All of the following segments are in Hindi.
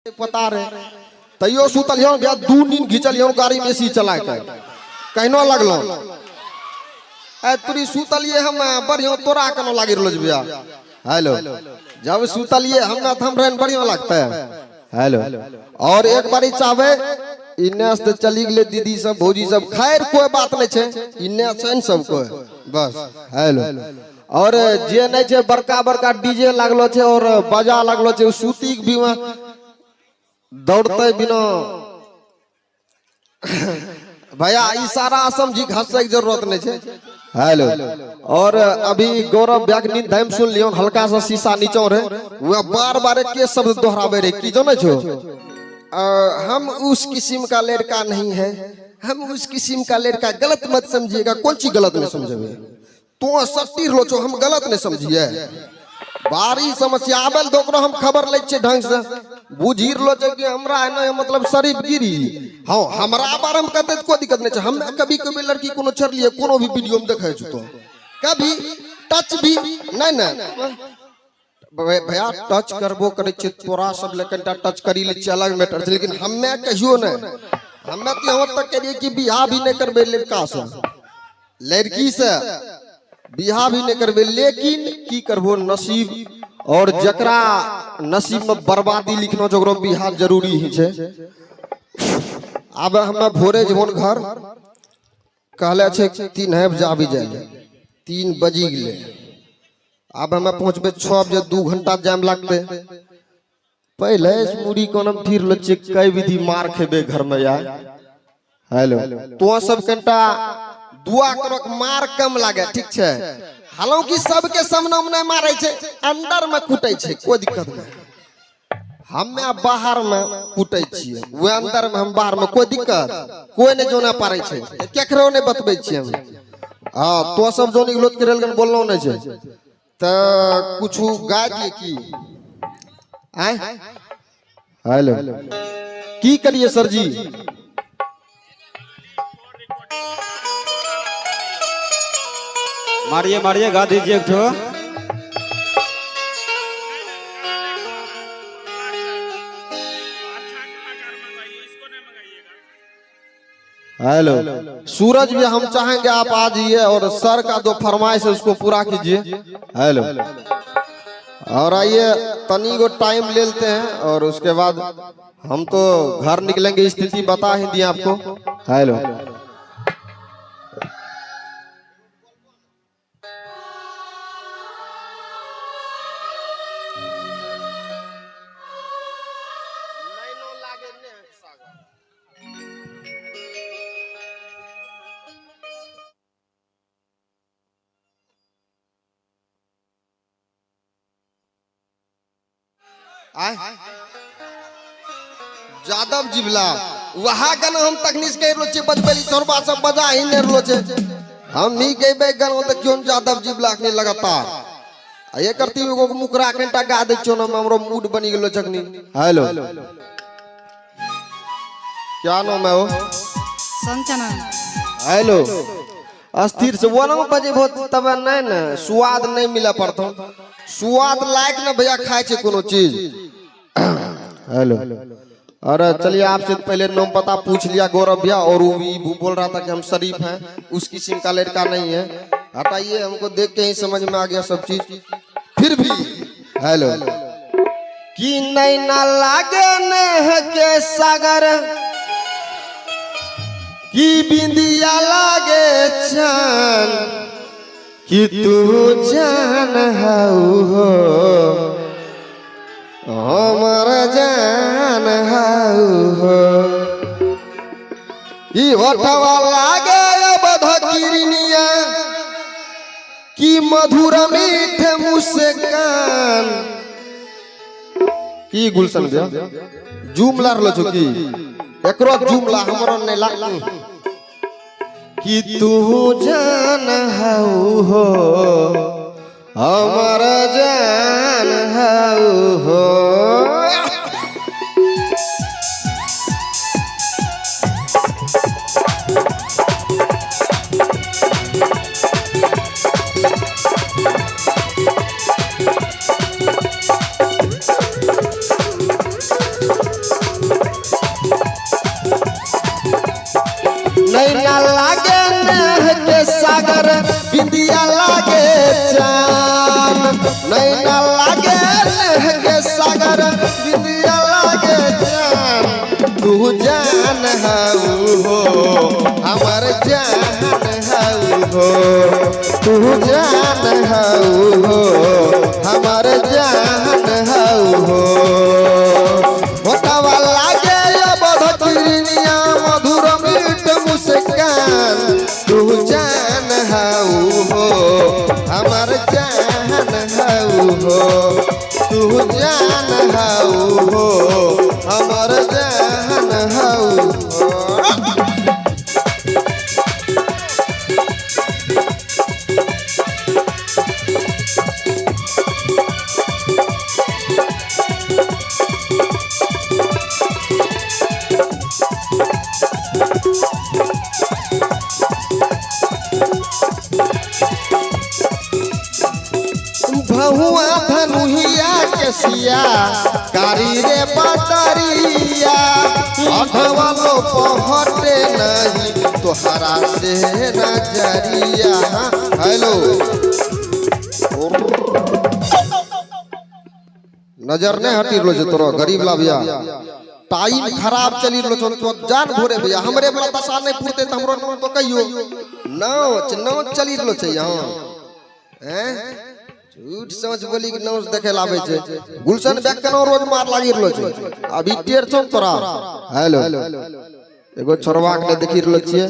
पता रहे तैयो सुतलियो भैया 2 नींद घिचलियो गाड़ी में सी चला के कहनो लगलो ए तुरी सुतलिए हम बढ़िया तोरा कनो लागी रहलो भैया। हेलो जब सुतलिए हमरा त हमरा बढ़िया लगता है। हेलो और एक बारी चाहे इन्ने से चली गेले दीदी सब भौजी सब, खैर कोई बात नहीं छे, इन्ने से सब कोई बस। हेलो और जे नहीं छे बड़का बड़का डीजे लागलो छे और बजा लागलो छे, सूती भी दौड़ते बिना भैया इशारा समझी हंसे की जरूरत नहीं छे। हेलो और अभी गौरव व्याग्नि धैम सुन लियो, हल्का सा शीशा नीचे रहे वह बार बार के शब्द दोहरावे रे की जाने छो, हम उस किस्म का लड़का नहीं है, हम उस किस्म का लड़का, गलत मत समझिएगा। कौन सी गलत नहीं समझे तो सट्टी रो छो, हम गलत नहीं समझिए। बारी समस्या आबल दोकरो हम खबर ले छे ढंग से बुझी लो छे कि हमरा है ना मतलब शरीफ गिरी। हां हमरा बारे में कहते कोई दिक्कत नहीं छे, हम कभी कभी लड़की कोनो छर लिए कोनो भी वीडियो में देखे छ तो कभी टच भी नहीं ना भैया टच करबो करे छे तोरा सब लेकिन टच करी ले छे अलग मैटर छे, लेकिन हमें कहियो ना हमें तो यहाँ तक करिए कि बियाह भी नहीं करबे लड़का से, लड़की से बियाह भी नहीं करबे, लेकिन की करबो नसीब और जकरा नसीब में बर्बादी लिखनो जकरो बियाह जरूरी ही छे। अब हम भोरे जवन घर कहले छे 3 बजे आबी जाए, 3 बजी गेले, अब हमें पहुंचबे 6 बजे, 2 घंटा जाम लागते। पहले मुड़ी कोनम फिर लो छे कई विधि मार खेबे घर में यार। हेलो तो सब कनटा दुआ करो मार कम लागे, ठीक छे, हालांकि सबके सामने में नहीं मारे छे, अंदर में कूटे छे कोई दिक्कत नहीं। हमें बाहर में कूटे छिए, वो अंदर में हम बाहर में कोई दिक्कत कोई ने जोना पारे छे, केकरो ने बतबै छी हम। हां तो सब जोनी गलोत के रेलगन बोलनो नहीं छे त कुछ गा दिए की आय। हेलो की करिए सर जी, मारिए मारिए गा दीजिए एक ठो। हेलो सूरज भी हम चाहेंगे आप आ जाइए और सर का जो फरमाइश है उसको पूरा कीजिए। हेलो और आइए तनी को टाइम ले लेते हैं और उसके बाद हम तो घर निकलेंगे, स्थिति बता ही दिए आपको। हेलो जादव जिबला वहा गाना हम तकनीस के रो छे बजबेली छोरबा सब बजा ही ने रो छे, हम नहीं गइबे गाना त क्यों जादव जिबला के लगातार ये करती एगो मुकरा कनटा गा दे छो ना, हमरो मूड बनी गेलो चकनी। हेलो क्या नाम है वो? संजना। हेलो अस्थिर से वो ना बजे बहुत तब नहीं ना स्वाद नहीं मिला पड़तो, स्वाद लायक ना भैया खाए छे कोनो चीज। हेलो और चलिए आपसे पहले नाम पता पूछ लिया गौरव भैया, और वो बोल रहा था कि हम शरीफ हैं, उस किस्म का लड़का नहीं है। हटाइए, हमको देख के ही समझ में आ गया सब चीज। फिर भी हेलो कि नहीं ना लागे नेह के सागर की बिंदिया लागे चान, कि तू जान हाउ हो हमर जान हाउ हो, ई होठवा लागे बधकिरनिया की मधुर मीठ मुस्कान। की गुलशन भैया जूम लार लो छो की एकरो जूम ला हमरो नै ला, कि तू जान हाउ हो हमर जान हाउ हो। नैना लागे नेह के सागर बिंदिया लागे चांद नैना लागे नेह के सागर बिंदिया लागे चांद तू जान हऊ हो हमर जान हऊ हो तू जान हऊ हो हमर जान हऊ हो होठवा लागे बधकिरिया मधुर मीठ मुस्कान तू जान हऊ हो हमर जान हऊ हो तू जान हऊ हो हमर जान हऊ हो भहुआ धनुहिया के सिया कारी रे बदरिया अधवलो पहटे नहीं तोहरा से नजरिया हेलो नजर नहीं हटी रो तोरो गरीब ला भैया टाइम खराब चली रो तो जान भोरे भैया हमरे वाला दशा नहीं पूरते त हमरो नाम तो कहियो नौच नौच चली रो छे यहां हैं झूठ समझ बोली कि नौच देखे लावे छे गुलशन बैग कनो रोज मार लागी रहलो छे अभी टेर छो तोरा हेलो एगो छोरवा के देखि रहलो छिए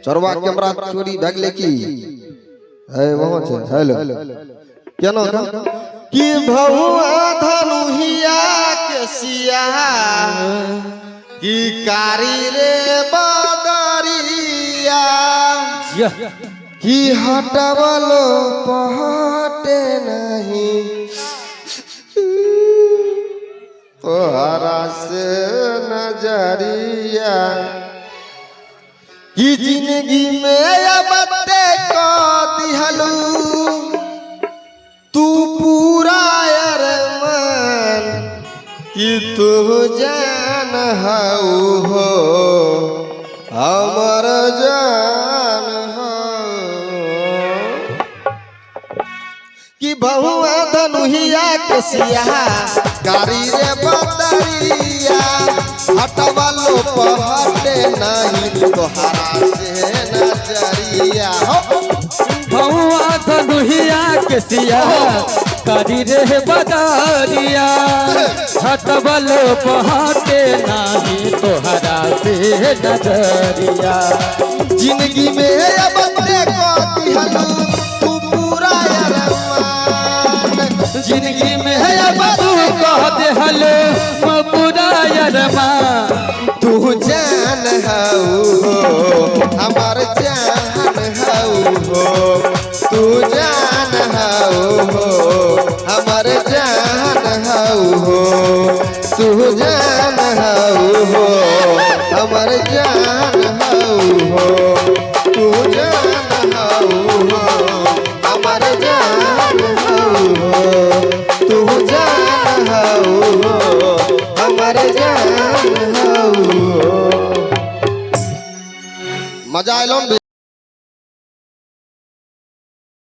छोरवा कैमरा चोरी भागले की है वहां छे हेलो केना कि भहुआ धनुहिया के सिया की कारी रे बदरिया कि हटवलो पहटे नहीं तोहरा से नजरिया कि जिंदगी में अब को दिहलू तू पूरा अरमान कि तू जान हऊ हो हमर जान कि बहुआ धनुहिया के सिया कारी रे बदरिया हटवलो पहटे नहीं तोहरा से नजरिया बहुआ धनुहिया के सिया कारी रे बदरिया हटवलो पहटे नहीं तोहरा से नजरिया जिंदगी में अब को दिहलू तू पूरा जिंदगी में है अब तू कह दे हलो पूरा यरमा तू जान हऊ हो हमर जान हऊ हो तू जान हऊ हो हमर जान हऊ हो तू जान